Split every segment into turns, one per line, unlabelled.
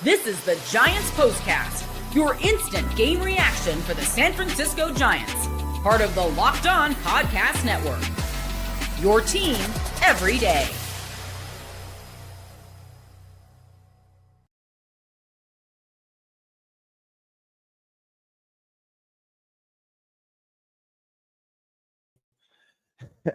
This is the Giants Postcast, your instant game reaction for the San Francisco Giants, part of the Locked On Podcast Network. Your team every day.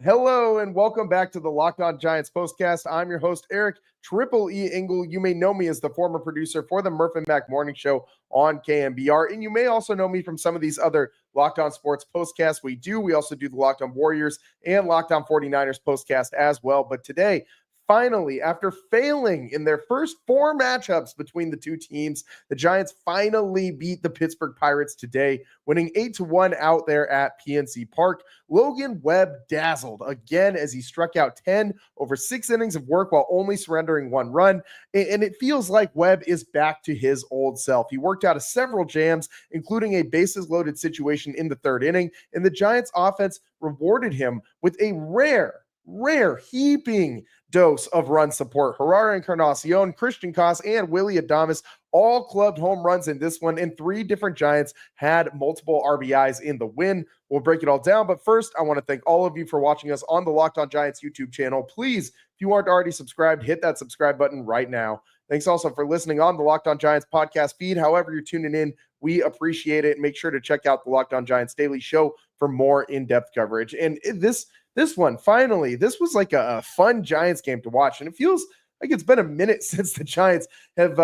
Hello and welcome back to the Locked On Giants Postcast. I'm your host, Eric Triple E Engel. You may know me as the former producer for the Murph and Mac Morning Show on KMBR, and you may also know me from some of these other Locked On Sports postcasts we also do the Locked On Warriors and Locked On 49ers postcast as well. But today, finally, after failing in their first four matchups between the two teams, the Giants finally beat the Pittsburgh Pirates today, winning 8-1 out there at PNC Park. Logan Webb dazzled again as he struck out 10 over 6 innings of work while only surrendering 1 run. And it feels like Webb is back to his old self. He worked out of several jams, including a bases-loaded situation in the 3rd inning, and the Giants offense rewarded him with a rare heaping dose of run support. Jerar Encarnacion, Koss, and Willy Adames all clubbed home runs in this one, and 3 different Giants had multiple RBIs in the win. We'll break it all down, but first, I want to thank all of you for watching us on the Locked On Giants YouTube channel. Please, if you aren't already subscribed, hit that subscribe button right now. Thanks also for listening on the Locked On Giants podcast feed. However you're tuning in, we appreciate it. Make sure to check out the Locked On Giants Daily Show for more in-depth coverage. And this one, finally, this was like a fun Giants game to watch, and it feels like it's been a minute since the Giants have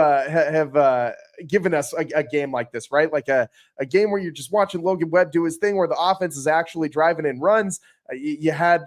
given us a game like this, right? Like a game where you're just watching Logan Webb do his thing, where the offense is actually driving in runs. You had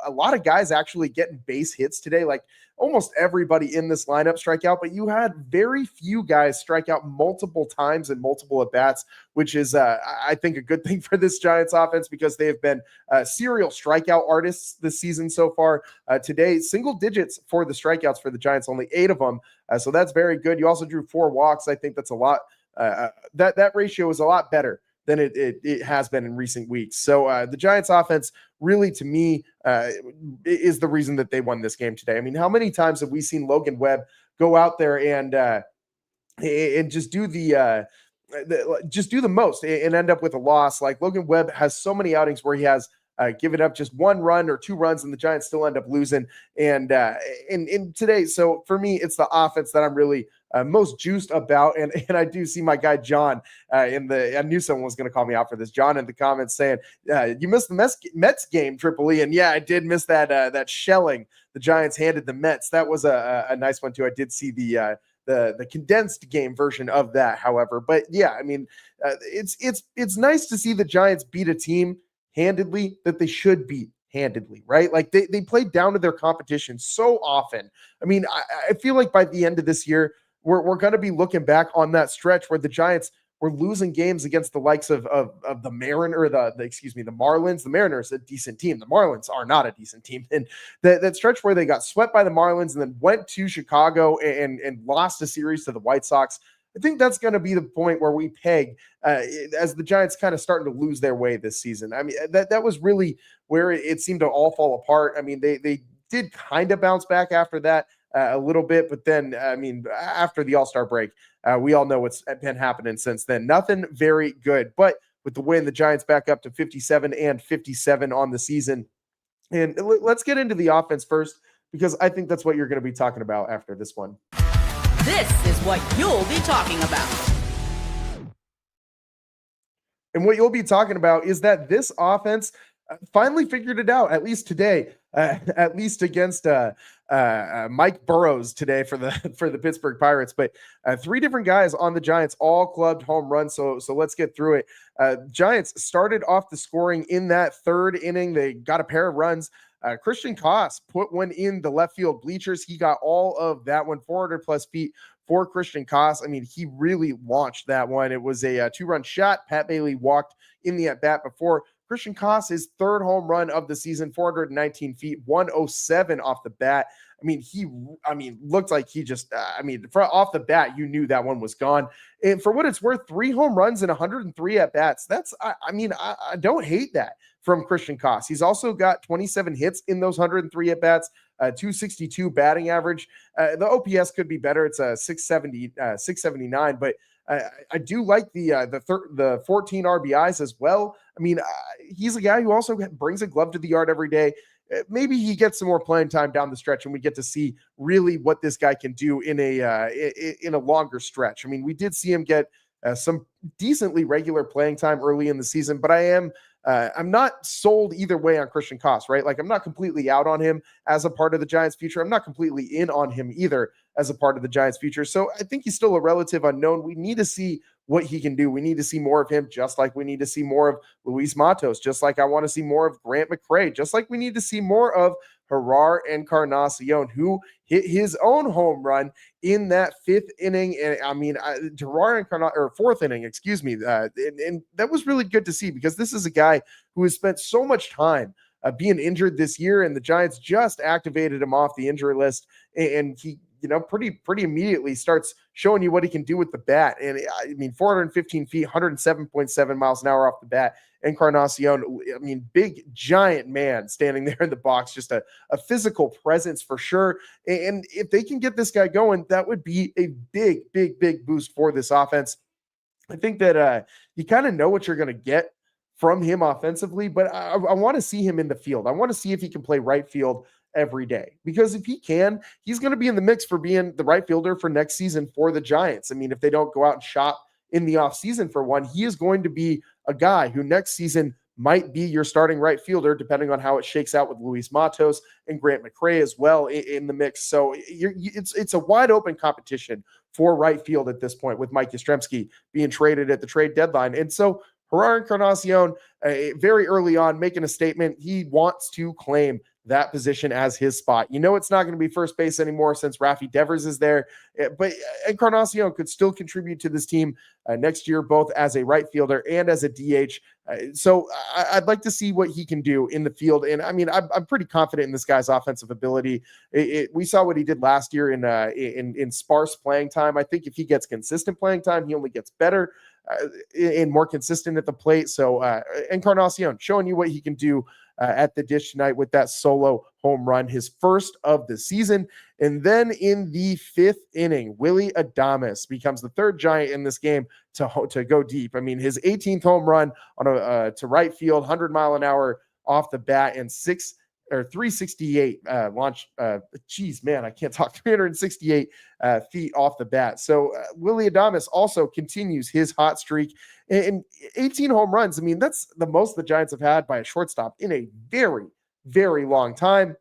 a lot of guys actually getting base hits today, like almost everybody in this lineup strike out, but you had very few guys strike out multiple times and multiple at-bats, which is, I think, a good thing for this Giants offense because they have been serial strikeout artists this season so far. Today, single digits for the strikeouts for the Giants, only 8 of them, so that's very good. You also drew 4 walks. I think that's a lot. That ratio is a lot better than it has been in recent weeks. So the Giants offense really, to me, is the reason that they won this game today. I mean, how many times have we seen Logan Webb go out there and just do the most and end up with a loss? Like Logan Webb has so many outings where he has given up just 1 run or 2 runs, and the Giants still end up losing. And in today, so for me, it's the offense that I'm really most juiced about, and I do see my guy John I knew someone was going to call me out for this. John in the comments saying, you missed the Mets game, Triple E, and yeah, I did miss that shelling the Giants handed the Mets. That was a nice one too. I did see the condensed game version of that, however, but yeah, I mean, it's nice to see the Giants beat a team handedly that they should beat handedly, right? Like they played down to their competition so often. I mean, I feel like by the end of this year, we're going to be looking back on that stretch where the Giants were losing games against the likes of the the Marlins. The Mariners, a decent team. The Marlins are not a decent team. And that stretch where they got swept by the Marlins and then went to Chicago and lost a series to the White Sox. I think that's going to be the point where we peg as the Giants kind of starting to lose their way this season. I mean, that was really where it seemed to all fall apart. I mean, they did kind of bounce back after that a little bit, but then, I mean, after the All-Star break, we all know what's been happening since then. Nothing very good, but with the win, the Giants back up to 57-57 on the season. And let's get into the offense first, because I think that's what you're going to be talking about after this one.
This is what you'll be talking about.
And what you'll be talking about is that this offense finally figured it out, at least today, at least against Mike Burrows today for the Pittsburgh Pirates. But 3 different guys on the Giants all clubbed home runs. So let's get through it. Giants started off the scoring in that 3rd inning. They got a pair of runs. Koss put one in the left field bleachers. He got all of that one, 400 plus feet for Koss. I mean, he really launched that one. It was a 2-run shot. Pat Bailey walked in the at-bat before Koss, his 3rd home run of the season, 419 feet, 107 off the bat. I mean, looked like he just, off the bat, you knew that one was gone. And for what it's worth, 3 home runs and 103 at-bats. That's, I don't hate that. from Christian Koss. He's also got 27 hits in those 103 at-bats, 262 batting average. The OPS could be better. It's a 679, but I do like the 14 RBIs as well. I mean, he's a guy who also brings a glove to the yard every day. Maybe he gets some more playing time down the stretch, and we get to see really what this guy can do in a longer stretch. I mean, we did see him get some decently regular playing time early in the season, but I'm not sold either way on Christian Koss, right? Like, I'm not completely out on him as a part of the Giants' future. I'm not completely in on him either as a part of the Giants' future. So I think he's still a relative unknown. We need to see what he can do. We need to see more of him, just like we need to see more of Luis Matos, just like I want to see more of Grant McCray, just like we need to see more of Jerar Encarnacion, who hit his own home run in that fifth inning. And I mean, fourth inning, excuse me. And that was really good to see, because this is a guy who has spent so much time being injured this year, and the Giants just activated him off the injury list, and he, pretty immediately starts showing you what he can do with the bat. And I mean, 415 feet, 107.7 miles an hour off the bat. Encarnacion, I mean, big, giant man standing there in the box, just a physical presence for sure. And if they can get this guy going, that would be a big boost for this offense. I think that you kind of know what you're going to get from him offensively, but I want to see him in the field. I want to see if he can play right field every day, because if he can, he's going to be in the mix for being the right fielder for next season for the Giants. I mean, if they don't go out and shop in the offseason for one, he is going to be a guy who next season might be your starting right fielder, depending on how it shakes out with Luis Matos and Grant McCray as well in the mix. So it's a wide open competition for right field at this point, with Mike Yastrzemski being traded at the trade deadline. And so Jerar Encarnacion, very early on, making a statement. He wants to claim that position as his spot. It's not going to be first base anymore since Rafi Devers is there, but Encarnacion could still contribute to this team next year, both as a right fielder and as a DH. So I'd like to see what he can do in the field. And I mean, I'm pretty confident in this guy's offensive ability. We saw what he did last year in sparse playing time. I think if he gets consistent playing time, he only gets better and more consistent at the plate. So Encarnacion showing you what he can do at the dish tonight with that solo home run, his first of the season. And then in the fifth inning, Willy Adames becomes the third Giant in this game to go deep. I mean, his 18th home run on to right field, 100 mile an hour off the bat, and 368 launch. Geez, man, I can't talk. 368 feet off the bat. So Willy Adames also continues his hot streak, and 18 home runs. I mean, that's the most the Giants have had by a shortstop in a very, very long time.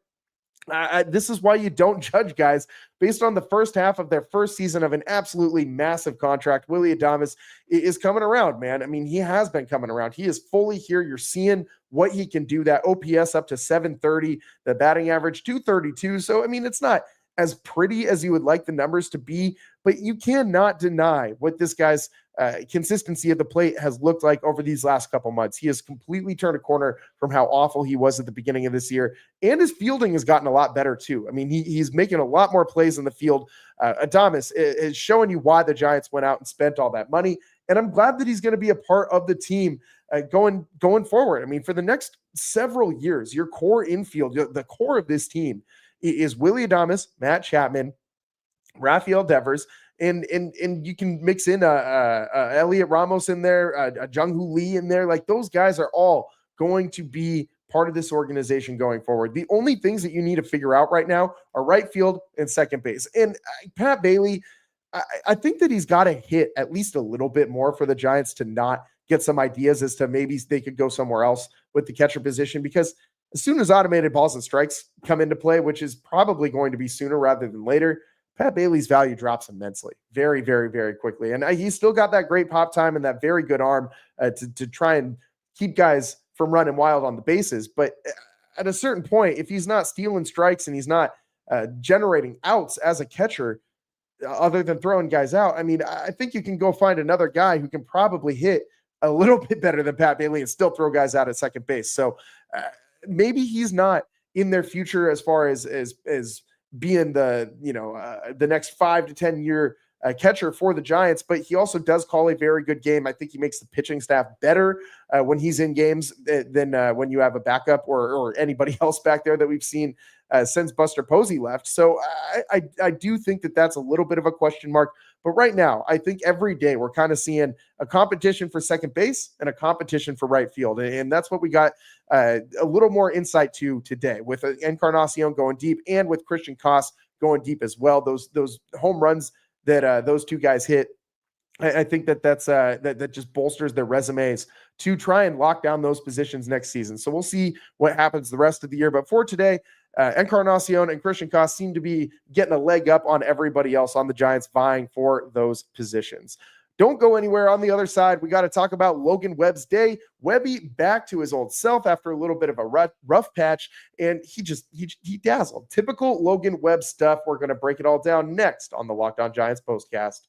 This is why you don't judge guys based on the first half of their first season of an absolutely massive contract. Willy Adames is coming around, man. I mean, he has been coming around. He is fully here. You're seeing what he can do. That OPS up to 730, the batting average 232. So, I mean, it's not as pretty as you would like the numbers to be, but you cannot deny what this guy's consistency at the plate has looked like over these last couple months. He has completely turned a corner from how awful he was at the beginning of this year, and his fielding has gotten a lot better too. I mean, he's making a lot more plays in the field. Adames is showing you why the Giants went out and spent all that money, and I'm glad that he's going to be a part of the team going forward. I mean, for the next several years, your core infield, the core of this team is Willy Adames, Matt Chapman, Rafael Devers, and you can mix in Elliot Ramos in there, a Jung-Hoo Lee in there. Like, those guys are all going to be part of this organization going forward. The only things that you need to figure out right now are right field and second base. And Pat Bailey, I think that he's got to hit at least a little bit more for the Giants to not get some ideas as to maybe they could go somewhere else with the catcher position, because as soon as automated balls and strikes come into play, which is probably going to be sooner rather than later, Pat Bailey's value drops immensely, very, very, very quickly. And he's still got that great pop time and that very good arm to try and keep guys from running wild on the bases. But at a certain point, if he's not stealing strikes and he's not generating outs as a catcher, other than throwing guys out, I mean, I think you can go find another guy who can probably hit a little bit better than Pat Bailey and still throw guys out at second base. So maybe he's not in their future as far as being the next 5 to 10 year catcher for the Giants, but he also does call a very good game. I think he makes the pitching staff better when he's in games than when you have a backup or anybody else back there that we've seen since Buster Posey left. So I do think that that's a little bit of a question mark. But right now, I think every day we're kind of seeing a competition for second base and a competition for right field. And that's what we got a little more insight to today with Encarnacion going deep and with Christian Koss going deep as well. Those home runs that those two guys hit, I think that just bolsters their resumes to try and lock down those positions next season. So we'll see what happens the rest of the year. But for today, Encarnacion and Christian Koss seem to be getting a leg up on everybody else on the Giants vying for those positions. Don't go anywhere. On the other side, we got to talk about Logan Webb's day. Webby back to his old self after a little bit of a rough patch, and he dazzled. Typical Logan Webb stuff. We're going to break it all down next on the Locked On Giants postcast.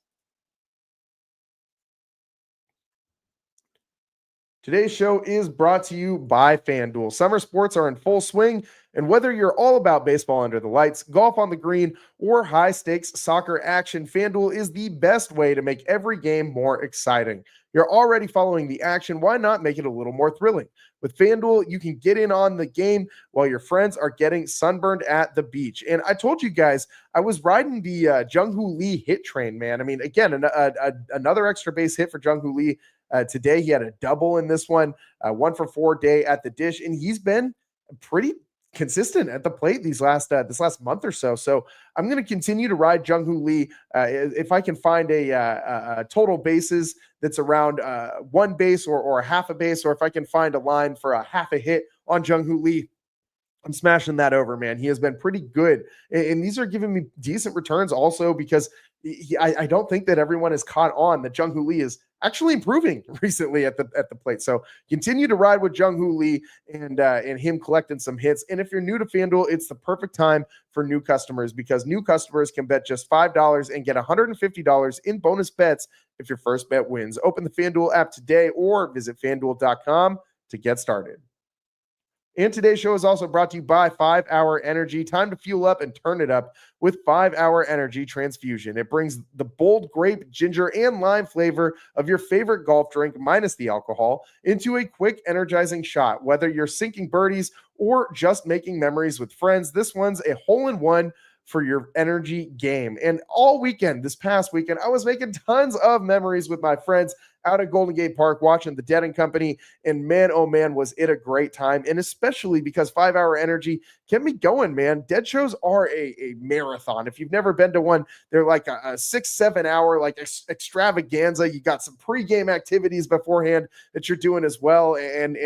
Today's show is brought to you by FanDuel. Summer sports are in full swing, and whether you're all about baseball under the lights, golf on the green, or high-stakes soccer action, FanDuel is the best way to make every game more exciting. You're already following the action. Why not make it a little more thrilling? With FanDuel, you can get in on the game while your friends are getting sunburned at the beach. And I told you guys, I was riding the Jung-Hoo Lee hit train, man. I mean, again, another extra base hit for Jung-Hoo Lee. Today, he had a double in this one, 1 for 4 day at the dish, and he's been pretty consistent at the plate this last month or so. So I'm going to continue to ride Jung-Hoo Lee. If I can find a total bases that's around 1 base or a half a base, or if I can find a line for a half a hit on Jung-Hoo Lee, I'm smashing that over, man. He has been pretty good. And these are giving me decent returns also because I don't think that everyone has caught on that Jung-Hoo Lee is actually improving recently at the plate. So continue to ride with Jung-Hoo Lee and him collecting some hits. And if you're new to FanDuel, it's the perfect time for new customers because new customers can bet just $5 and get $150 in bonus bets if your first bet wins. Open the FanDuel app today or visit FanDuel.com to get started. And today's show is also brought to you by 5-Hour Energy. Time to fuel up and turn it up with 5-Hour Energy Transfusion. It brings the bold grape, ginger, and lime flavor of your favorite golf drink, minus the alcohol, into a quick, energizing shot. Whether you're sinking birdies or just making memories with friends, this one's a hole-in-one for your energy game. And all weekend, this past weekend, I was making tons of memories with my friends out at Golden Gate Park watching the Dead & Company, and man, oh man, was it a great time, and especially because 5-Hour Energy kept me going, man. Dead shows are a marathon. If you've never been to one, they're like a 6-7 hour like extravaganza. You got some pregame activities beforehand that you're doing as well, and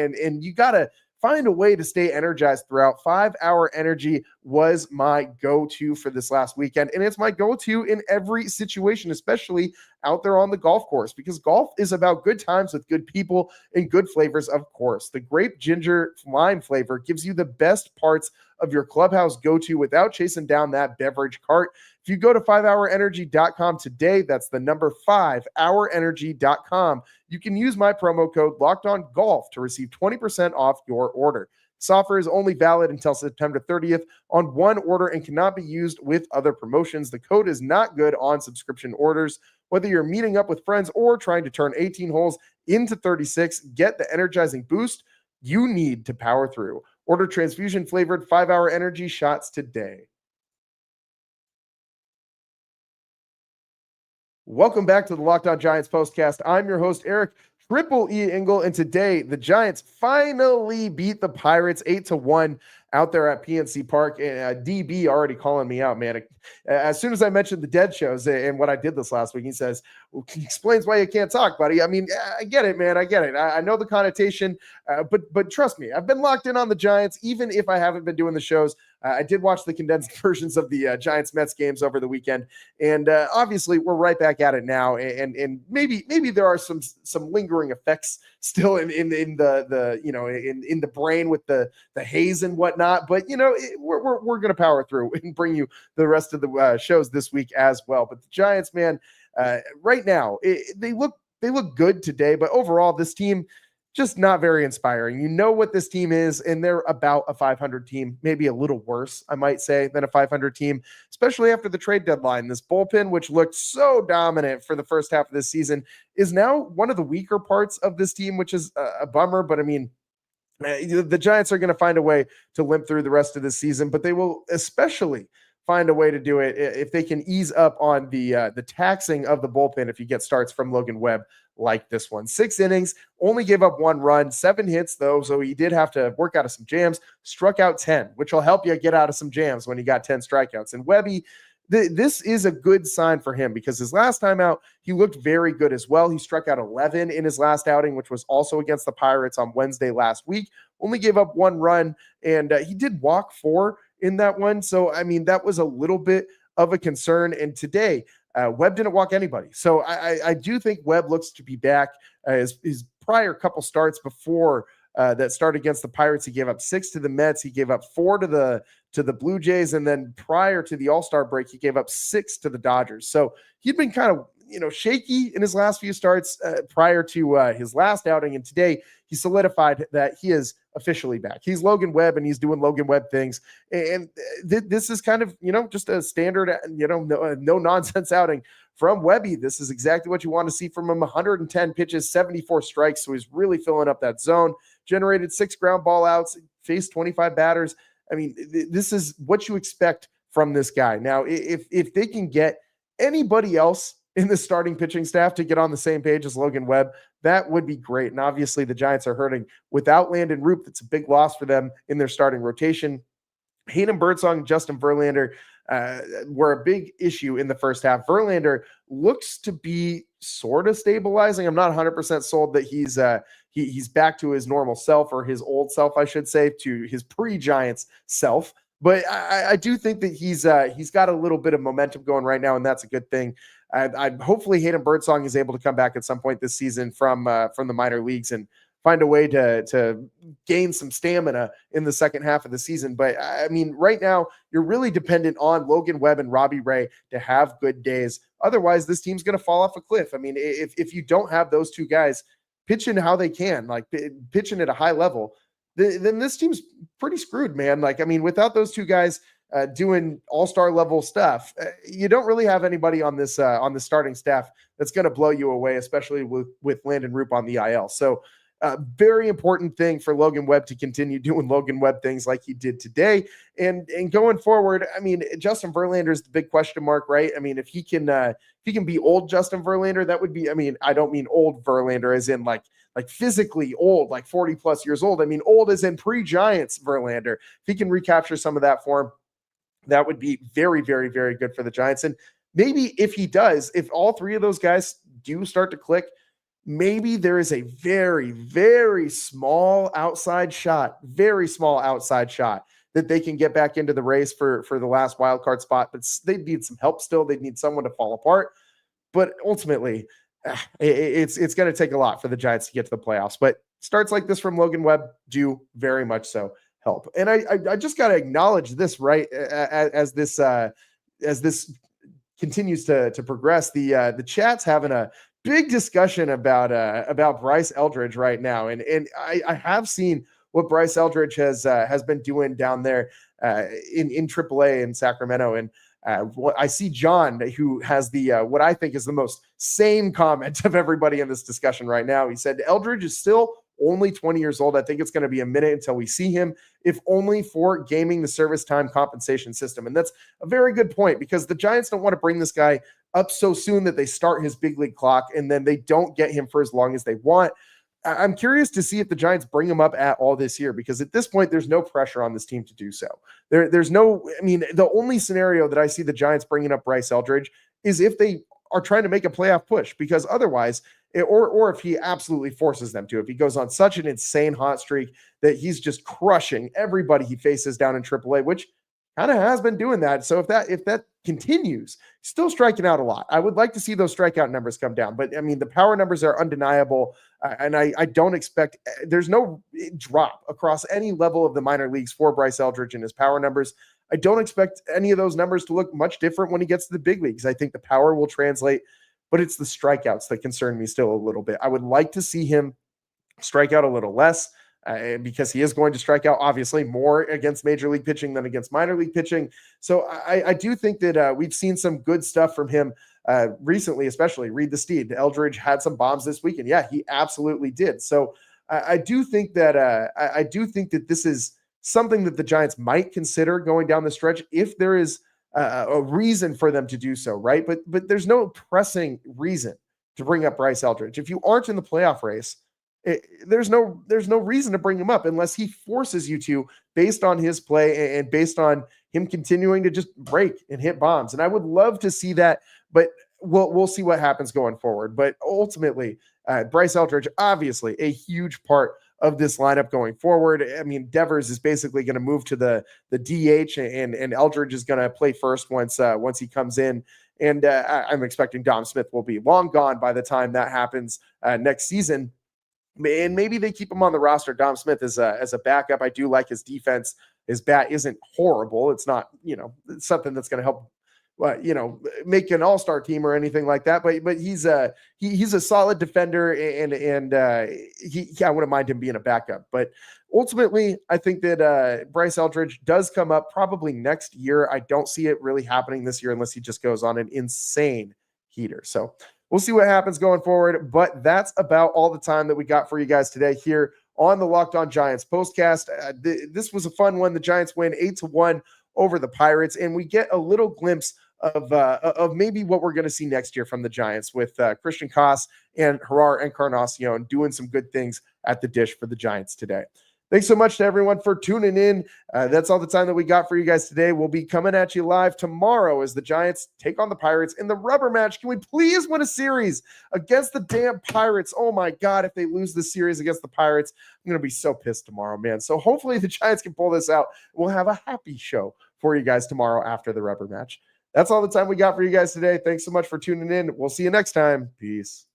you gotta find a way to stay energized throughout. 5-Hour Energy was my go-to for this last weekend, and it's my go-to in every situation, especially out there on the golf course, because golf is about good times with good people and good flavors, of course. The grape ginger lime flavor gives you the best parts of your clubhouse go-to without chasing down that beverage cart. If you go to 5hourenergy.com today, that's the number 5hourenergy.com, you can use my promo code LOCKEDONGOLF to receive 20% off your order. This offer is only valid until September 30th on one order and cannot be used with other promotions. The code is not good on subscription orders. Whether you're meeting up with friends or trying to turn 18 holes into 36, get the energizing boost you need to power through. Order transfusion-flavored 5-Hour Energy shots today. Welcome back to the Locked On Giants postcast. I'm your host, Eric Triple E Engel, and today the Giants finally beat the Pirates 8-1 out there at PNC Park. And DB already calling me out, man. As soon as I mentioned the Dead shows and what I did this last week, he says, well, he explains why you can't talk, buddy. I mean, I get it, man. I get it. I know the connotation, but trust me, I've been locked in on the Giants, even if I haven't been doing the shows. I did watch the condensed versions of the Giants-Mets games over the weekend, and obviously we're right back at it now. And maybe there are some lingering effects still in the brain with the haze and whatnot. But we're gonna power through and bring you the rest of the shows this week as well. But the Giants, man, right now they look good today, but overall this team, just not very inspiring. You know what this team is, and they're about a 500 team, maybe a little worse, I might say, than a 500 team, especially after the trade deadline. This bullpen, which looked so dominant for the first half of this season, is now one of the weaker parts of this team, which is a bummer. But I mean, the Giants are going to find a way to limp through the rest of this season, but they will especially find a way to do it if they can ease up on the taxing of the bullpen if you get starts from Logan Webb like this one. 6 innings, only gave up 1 run, 7 hits though, so he did have to work out of some jams, struck out 10, which will help you get out of some jams when you got 10 strikeouts. And Webby, this is a good sign for him because his last time out, he looked very good as well. He struck out 11 in his last outing, which was also against the Pirates on Wednesday last week, only gave up 1 run, and he did walk 4 in that one. So, I mean, that was a little bit of a concern. And today, Webb didn't walk anybody. So I do think Webb looks to be back. His prior couple starts before that start against the Pirates, he gave up 6 to the Mets. He gave up 4 to the Blue Jays. And then prior to the All-Star break, he gave up 6 to the Dodgers. So he'd been kind of, shaky in his last few starts prior to his last outing. And today he solidified that he is officially back. He's Logan Webb and he's doing Logan Webb things. And this is kind of, just a standard, no nonsense outing from Webby. This is exactly what you want to see from him. 110 pitches, 74 strikes. So he's really filling up that zone, generated 6 ground ball outs, faced 25 batters. I mean, this is what you expect from this guy. Now, if they can get anybody else in the starting pitching staff to get on the same page as Logan Webb, that would be great. And obviously the Giants are hurting without Landon Roop. That's a big loss for them in their starting rotation. Hayden Birdsong, Justin Verlander were a big issue in the first half. Verlander looks to be sort of stabilizing. I'm not 100% sold that he's back to his normal self, or his old self, I should say, to his pre-Giants self. But I do think that he's got a little bit of momentum going right now, and that's a good thing. Hopefully Hayden Birdsong is able to come back at some point this season from the minor leagues and find a way to gain some stamina in the second half of the season. But I mean, right now you're really dependent on Logan Webb and Robbie Ray to have good days. Otherwise, this team's going to fall off a cliff. I mean, if you don't have those two guys pitching how they can, like pitching at a high level, then this team's pretty screwed, man. Like, I mean, without those two guys doing all-star level stuff, you don't really have anybody on the starting staff that's going to blow you away, especially with Landon Roop on the IL. So very important thing for Logan Webb to continue doing Logan Webb things like he did today. And going forward, I mean, Justin Verlander is the big question mark, right? I mean, if he can be old Justin Verlander, that would be, I mean, I don't mean old Verlander as in like physically old, like 40 plus years old. I mean, old as in pre-Giants Verlander. If he can recapture some of that form, that would be very, very, very good for the Giants. And maybe if he does, if all 3 of those guys do start to click, maybe there is a very, very small outside shot that they can get back into the race for the last wild card spot. But they need some help still. They need someone to fall apart. But ultimately, it's going to take a lot for the Giants to get to the playoffs. But starts like this from Logan Webb do very much so help. And I just got to acknowledge this, right? As this continues to progress, the chat's having a big discussion about Bryce Eldridge right now. And I have seen what Bryce Eldridge has been doing down there in AAA in Sacramento. And I see John, who has the what I think is the most sane comment of everybody in this discussion right now. He said Eldridge is still only 20 years old. I think it's going to be a minute until we see him, if only for gaming the service time compensation system. And that's a very good point, because the Giants don't want to bring this guy up so soon that they start his big league clock and then they don't get him for as long as they want. I'm curious to see if the Giants bring him up at all this year, because at this point, there's no pressure on this team to do so. There's no, I mean, the only scenario that I see the Giants bringing up Bryce Eldridge is if they are trying to make a playoff push, because otherwise, or if he absolutely forces them to, if he goes on such an insane hot streak that he's just crushing everybody he faces down in AAA, which kind of has been doing that. So if that continues, still striking out a lot. I would like to see those strikeout numbers come down, but I mean, the power numbers are undeniable. And I don't expect, there's no drop across any level of the minor leagues for Bryce Eldridge and his power numbers. I don't expect any of those numbers to look much different when he gets to the big leagues. I think the power will translate, but it's the strikeouts that concern me still a little bit. I would like to see him strike out a little less. Because he is going to strike out obviously more against major league pitching than against minor league pitching. So I do think that we've seen some good stuff from him recently, especially Read the Steed. Eldridge had some bombs this weekend. Yeah, he absolutely did. So I do think that this is something that the Giants might consider going down the stretch if there is a reason for them to do so, right? But there's no pressing reason to bring up Bryce Eldridge. If you aren't in the playoff race, there's no reason to bring him up unless he forces you to, based on his play and based on him continuing to just break and hit bombs. And I would love to see that, but we'll see what happens going forward. But ultimately, Bryce Eldridge, obviously a huge part of this lineup going forward. I mean, Devers is basically going to move to the DH, and Eldridge is going to play first once he comes in. And I'm expecting Dom Smith will be long gone by the time that happens next season. And maybe they keep him on the roster. Dom Smith as a backup. I do like his defense. His bat isn't horrible. It's not, it's something that's going to help, make an all-star team or anything like that. But he's a solid defender, and I wouldn't mind him being a backup. But ultimately, I think that Bryce Eldridge does come up probably next year. I don't see it really happening this year unless he just goes on an insane heater. So we'll see what happens going forward, but that's about all the time that we got for you guys today here on the Locked On Giants postcast. This was a fun one. The Giants win 8-1 over the Pirates, and we get a little glimpse of maybe what we're going to see next year from the Giants with Christian Koss and Jerar Encarnacion doing some good things at the dish for the Giants today. Thanks so much to everyone for tuning in. That's all the time that we got for you guys today. We'll be coming at you live tomorrow as the Giants take on the Pirates in the rubber match. Can we please win a series against the damn Pirates? Oh my God, if they lose this series against the Pirates, I'm going to be so pissed tomorrow, man. So hopefully the Giants can pull this out. We'll have a happy show for you guys tomorrow after the rubber match. That's all the time we got for you guys today. Thanks so much for tuning in. We'll see you next time. Peace.